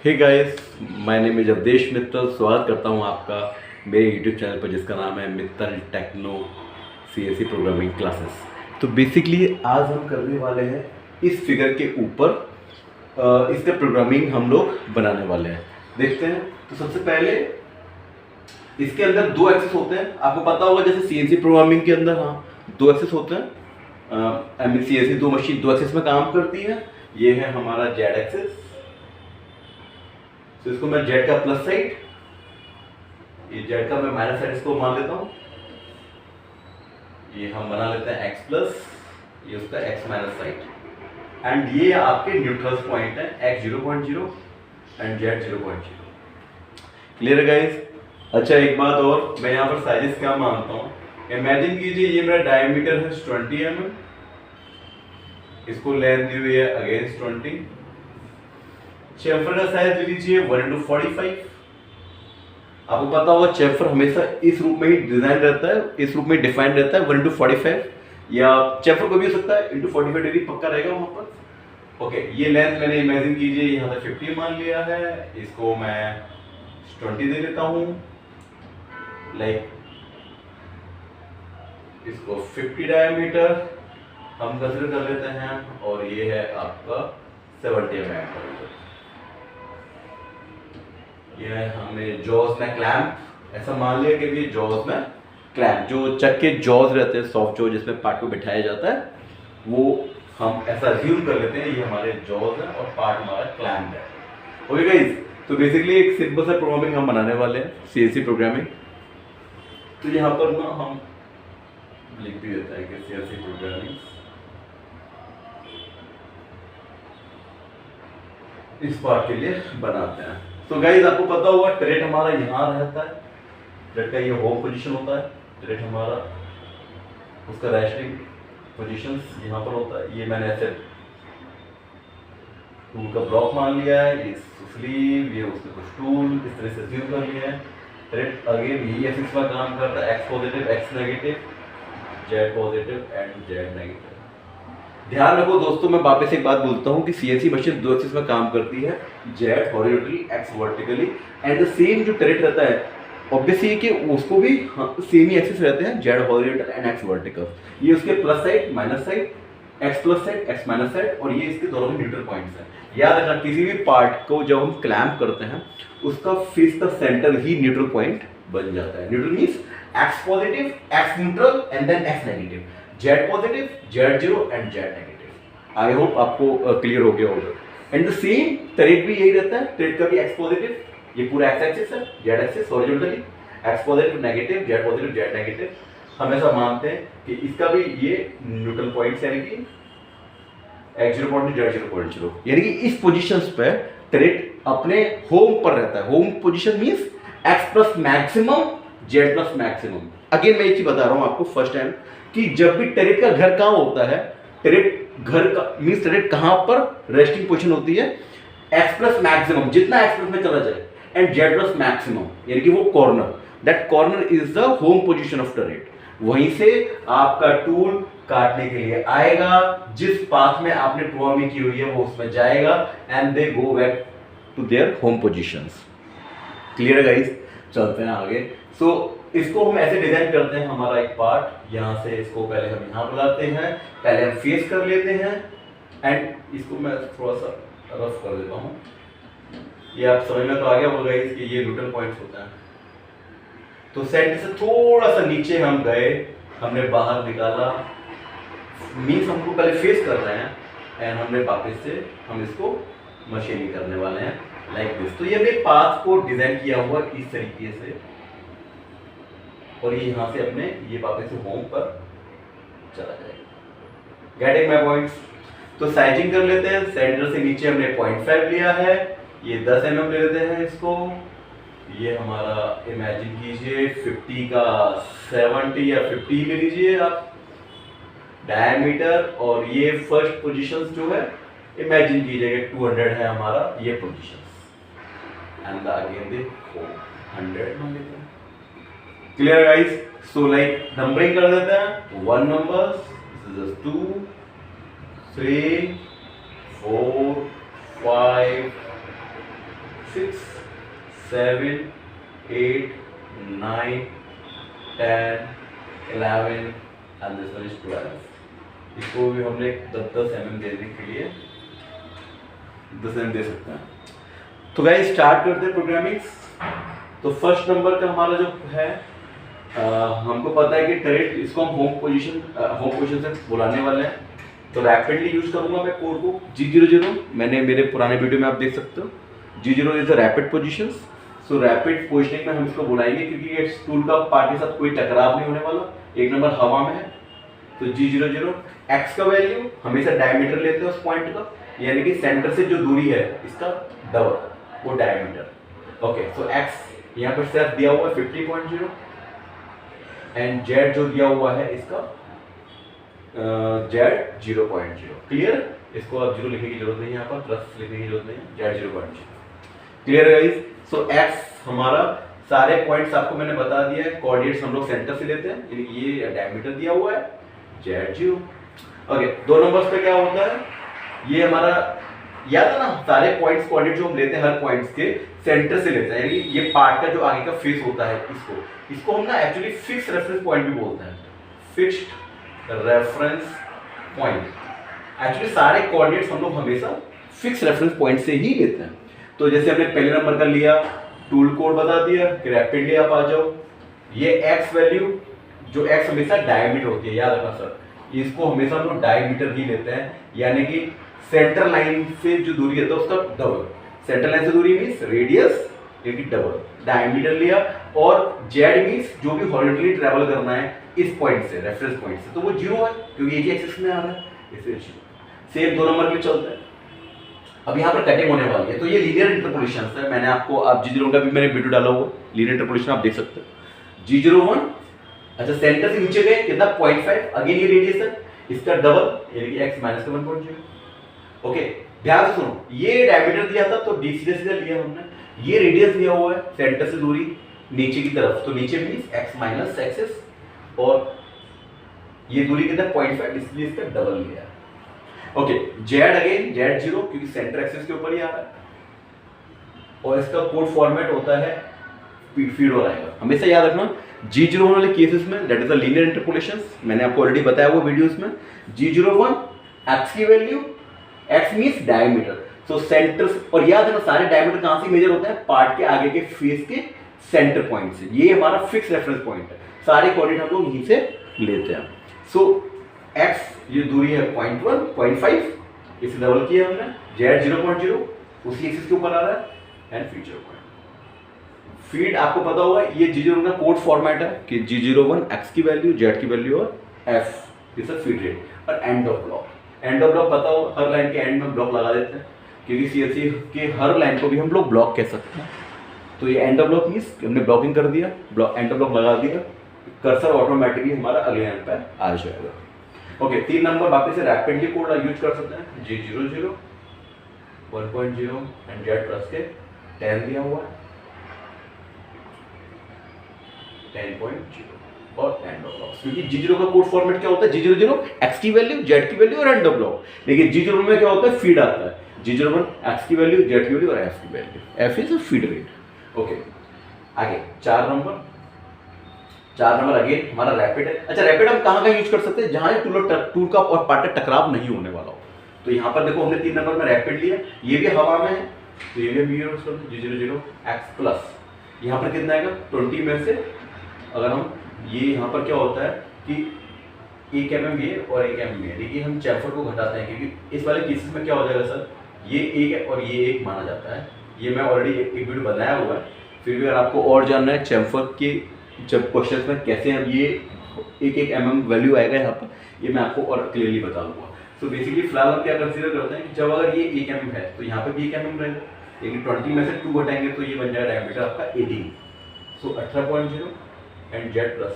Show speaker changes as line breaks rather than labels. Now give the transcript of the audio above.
Hey guys, my name is Avdhesh Mittal. स्वागत करता हूं आपका मेरे यूट्यूब चैनल पर जिसका नाम है Mittal techno CSC programming classes. तो बेसिकली आज हम करने वाले हैं इस फिगर के ऊपर इसका प्रोग्रामिंग हम लोग बनाने वाले हैं। देखते हैं। तो सबसे पहले इसके अंदर दो एक्सेस होते हैं। आपको पता होगा जैसे सीएनसी प्रोग्रामिंग के अंदर दो एक्सेस होते हैं। सीएनसी दो मशीन दो एक्सेस में काम करती है। ये है हमारा जेड एक्सेस, तो इसको मैं जेड का प्लस साइड, ये जेड का मैं माइनस साइड इसको मान लेता हूं। ये हम बना लेते हैं एक्स प्लस, ये उसका एक्स माइनस साइड। एंड ये आपके न्यूट्रल पॉइंट है एक्स 0.0 एंड जेड 0.0। क्लियर है गाइस? अच्छा, एक बात और, मैं यहाँ पर साइजेस क्या मानता हूँ। इमेजिन कीजिए ये मेरा डायमीटर है 20 mm, इसको लेंथ दी हुई है अगेंस्ट 20। चेम्फर का साइज ले लीजिए 1:45। आपको पता होगा चेम्फर हमेशा इस रूप में ही डिजाइन रहता है, इस रूप में डिफाइन रहता है 1:45, या चेम्फर को भी हो सकता है ×45 डिग्री पक्का रहेगा वहां पर। ओके, ये लेंथ मैंने इमेजिन कीजिए यहाँ से 50 मान लिया है, इसको मैं 20 दे देता हूँ। लाइक इसको 50 डायमीटर हम कंसीडर कर लेते हैं, और ये है आपका 70 mm। ये हमें जॉज में क्लैंप ऐसा मान लिया कि ये जॉज में क्लैंप, जो चक के जॉज रहते हैं, सॉफ्ट जॉज जिसमें पार्ट को बिठाया जाता है, वो हम ऐसा अज्यूम कर लेते हैं ये हमारे जॉज है और पार्ट हमारा क्लैंप है। ओके गाइस, तो बेसिकली एक सिंपल सा प्रोग्रामिंग हम बनाने वाले हैं, सीएससी प्रोग्रामिंग। तो यहाँ पर ना हम लिख भी देता है कि सीएससी प्रोग्रामिंग इस पार्ट के लिए बनाते हैं। तो गाइस, आपको पता होगा ट्रेड हमारा यहाँ रहता है, ट्रेड का ये होम पोजीशन होता है, ट्रेड हमारा उसका रेस्टिंग पोजीशंस यहाँ पर होता है। ये मैंने ऐसे टूल का ब्लॉक मान लिया है, इस स्लीव, ये उसके कुछ टूल इस तरह से अज्यूम कर लिया है। ट्रेड अगेन यही एक्सिस पर काम करता है, x positive x negative, z positive and z negative. ध्यान रखो दोस्तों, मैं वापस एक बात बोलता हूँ कि सीएनसी मशीन दो एक्सिस में काम करती है, Z horizontally x vertically. And the same जो ट्रेड रहता है ऑब्वियसली कि उसको भी सेम ही एक्सिस रहते हैं, Z horizontal and x vertical. ये उसके plus side minus side, x plus side x minus side, और ये इसके दोनों में न्यूट्रल पॉइंट्स हैं। याद रखना, किसी भी पार्ट को जब हम क्लैंप करते हैं उसका फेस का सेंटर ही न्यूट्रल पॉइंट बन जाता है। Neutral means x positive x neutral and then x negative, z positive z zero and z negative. I hope आपको क्लियर हो गया होगा। एंड द सेम ट्रेड भी यही रहता है, ट्रेड का भी एक्स पॉजिटिव, ये पूरा एक्स एक्सिस है, Z axis horizontally, x positive negative z positive Z negative. हमेशा मानते हैं कि इसका भी ये न्यूट्रल पॉइंट्स यानी कि एक्स 0.0 जेड 0.0, यानी कि इस पोजीशंस पे ट्रेड अपने होम पर रहता है। Home position means x plus maximum Z plus maximum. Again मैं एक चीज बता रहा हूं आपको फर्स्ट टाइम कि जब भी ट्रेड का घर कहां होता है, ट्रेड घर का मींस ट्रेड कहां पर रेस्टिंग पोजीशन होती है, एक्स प्लस मैक्सिमम, जितना एक्स प्लस में चला जाए, एंड जेड प्लस मैक्सिमम यानी कि वो corner, that corner is the home position of trade. वहीं से आपका टूल काटने के लिए आएगा, जिस पाथ में आपने प्रोग्रामिंग की हुई है वो उसमें जाएगा, and they go back to their home positions. Clear है गाइस? चलते हैं आगे। सो इसको हम ऐसे डिजाइन करते हैं, हमारा एक पार्ट यहाँ से, इसको पहले हम यहाँ बुलाते हैं, पहले हम फेस कर लेते हैं, एंड इसको मैं थोड़ा सा रफ कर देता हूँ। ये आप समझ में तो आ गया होगा कि ये न्यूट्रल पॉइंट्स होता है। तो सेंटर से थोड़ा सा नीचे हम गए, हमने बाहर निकाला, मीन्स हमको पहले फेस कर रहे हैं, एंड हमने वापस से हम इसको मशीनिंग करने वाले हैं लाइक दिस। तो ये हमने पाथ को डिजाइन किया हुआ इस तरीके से, और ये यहाँ से अपने ये वापस से होम पर चला जाएगा। Getting my points? तो साइजिंग कर लेते हैं। सेंटर से नीचे हमने 0.5 लिया है, ये 10 mm ले लेते हैं इसको। ये हमारा इमेजिन कीजिए 50 का 70 या 50 ले लीजिए आप डायमीटर, और ये फर्स्ट पोजीशंस जो है इमेजिन कीजिएगा 200 है हमारा ये पोजीशंस, एंड अगेन द 100 मान लेते हैं। Clear guys? So like numbering कर देते हैं, 1 numbers, this is 2 3 4 5 7, 8, 9, 10, 11 and this one is 12. इसको भी हमने 10 mm देने के लिए 10 mm दे सकते हैं। तो गाइस स्टार्ट करते हैं प्रोग्रामिंग। तो फर्स्ट नंबर का हमारा जो है हमको पता है कि टरेट, इसको हम होम पोजीशन से बुलाने वाले हैं। तो रैपिडली यूज करूंगा मैं कोड को G00। मैंने मेरे पुराने वीडियो में आप देख सकते हो G0 is a rapid position. So rapid positioning में हम इसको बुलाएंगे क्योंकि ये टूल का पार्ट के साथ कोई टकराव नहीं होने वाला। एक नंबर हवा में है तो G00। x का वैल्यू हमेशा डायमीटर लेते हैं उस पॉइंट का, यानी कि सेंटर से जो दूरी है इसका डबल, वो डायमीटर। ओके, सो x यहाँ पर सिर्फ दिया हुआ है 50.0 एंड z जो दिया हुआ है इसका z 0.0। क्लियर? इसको अब 0 लिखने की जरूरत नहीं है, यहाँ पर प्लस लिखने की जरूरत नहीं है, z 0.0। Clear guys? So x हमारा सारे पॉइंट्स आपको मैंने बता दिया है। कोऑर्डिनेट्स हम लोग सेंटर से लेते हैं, यानी ये डायमीटर दिया हुआ है z 0। ओके, 2 नंबर्स पे क्या होता है, ये हमारा याद है ना, सारे पॉइंट्स कोऑर्डिनेट जो हम लेते हैं हर पॉइंट्स के सेंटर से लेते हैं, यानी ये पार्ट का जो आगे का फेस होता है इसको हम ना एक्चुअली फिक्स रेफरेंस पॉइंट भी बोलते हैं। Fixed reference point. एक्चुअली सारे कोऑर्डिनेट्स हम लोग हमेशा फिक्स रेफरेंस पॉइंट से ही लेते हैं। तो जैसे हमने पहले नंबर का लिया, टूल कोड बता दिया कि रैपिडली आप आ जाओ। ये x वैल्यू, जो x हमेशा डायमीटर होती है, याद रखना सर, इसको हमेशा हम लोग डायमीटर ही लेते हैं, यानी कि सेंटर लाइन से जो दूरी है तो उसका डबल। सेंटर लाइन से दूरी मींस रेडियस, यानी डबल। डायमीटर लिया और z मींस जो भी हॉरिजॉन्टली ट्रैवल करना है इस पॉइंट से, रेफरेंस पॉइंट से, तो वो 0 है क्योंकि एक ही एक्सिस में आ रहा है, इसलिए 0। सेम 2 नंबर के चलते हैं। अब यहाँ पर कटिंग होने वाली है, तो ये लीनियर इंटरपोलेशन है। मैंने आपको आप G0 का भी मैंने वीडियो डाला हुआ, लीनियर इंटरपोलेशन आप देख सकते हो। G01, अच्छा सेंटर से नीचे गए कितना 0.5, अगेन ये रेडियस है, इसका डबल यानी कि x माइनस 1.0। ओके, ध्यान से सुनो, ये डायमीटर दिया था तो d सीधे सीधे लिया हमने। ये रेडियस दिया हुआ है सेंटर से दूरी नीचे की तरफ, तो नीचे मींस x माइनस एक्सिस, और ये दूरी कितना 0.5, इसलिए इसका डबल लिया है। ओके, z अगेन z 0 क्योंकि सेंटर एक्सिस के ऊपर ही आ रहा है, और इसका कोड फॉर्मेट होता है फीड और आएगा। हमेशा याद रखना G01 वाले केसेस में that is a linear interpolation, मैंने आपको ऑलरेडी बताया वो वीडियोस में। G01 x की value, x means diameter, so centre, और याद रखना सारे डायमीटर कहां से मेजर होते हैं, पार्ट के आगे के फेस के सेंटर पॉइंट से। ये हमारा फिक्स रेफरेंस पॉइंट है, सारे कोऑर्डिनेट हम लोग यहीं से लेते हैं। सो x ये दूरी है 0.1, 0.5, इसे डबल किया हमने, z 0.0 उसी एक्सिस के ऊपर आ रहा है, एंड फीड 0.0। फीड आपको पता होगा ये G01 का कोड फॉर्मेट है कि G01 x की वैल्यू, z की वैल्यू और f is a feed rate. और end of block, end of block पता हो, हर लाइन के एंड में ब्लॉक लगा देते हैं क्योंकि CSC के हर लाइन को भी हम लोग ब्लॉक कह सकते हैं। तो ये एंड ऑफ ब्लॉक मींस हमने ब्लॉकिंग कर दिया, एंड ऑफ ब्लॉक लगा दिया, कर्सर ऑटोमेटिकली हमारा अगले लाइन पर आ जाएगा। ओके, 3 नंबर वापस से रैपिडली कोड यूज कर सकते हैं। G00 1.0 एंड z प्लस के 10 दिया हुआ है, 10.0 और एंड ऑफ ब्लॉक। क्योंकि G0 का कोड फॉर्मेट क्या होता है, G00 x की वैल्यू, z की वैल्यू और एंड ऑफ ब्लॉक। लेकिन G01 में क्या होता है, फीड आता है। G01 x की वैल्यू, z की वैल्यू और f की value, f is a feed rate. Okay, आगे 4 नंबर अगेन हमारा रैपिड है। अच्छा, रैपिड हम कहाँ यूज कर सकते हैं, जहां टूल का और पार्ट का टकराव नहीं होने वाला हो। तो यहाँ पर देखो हमने 3 नंबर में रैपिड लिया, ये भी हवा में है तो ये भी हम यूज करते हैं। G00 x प्लस, यहाँ पर कितना आएगा 20 में से, अगर हम ये यहाँ पर क्या होता है कि 1 mm ये और 1 mm ये, देखिए हम चैम्फर को घटाते हैं क्योंकि इस वाले केसेस में क्या हो जाएगा सर, ये 1 और ये 1 माना जाता है। ये मैं ऑलरेडी एक वीडियो बनाया हुआ है, फिर भी अगर आपको और जानना है चैम्फर के जब क्वेश्चन में कैसे हम ये 1 mm वैल्यू आएगा यहाँ पर, ये मैं आपको और क्लियरली बता दूंगा। तो बेसिकली फिलहाल हम क्या कंसीडर करते हैं कि जब अगर ये 1 mm है तो यहाँ पे भी 1 mm रहेगा, लेकिन 20 में से 2 घटाएंगे तो ये बन जाएगा डायमीटर आपका 18, सो 18.0 एंड z प्लस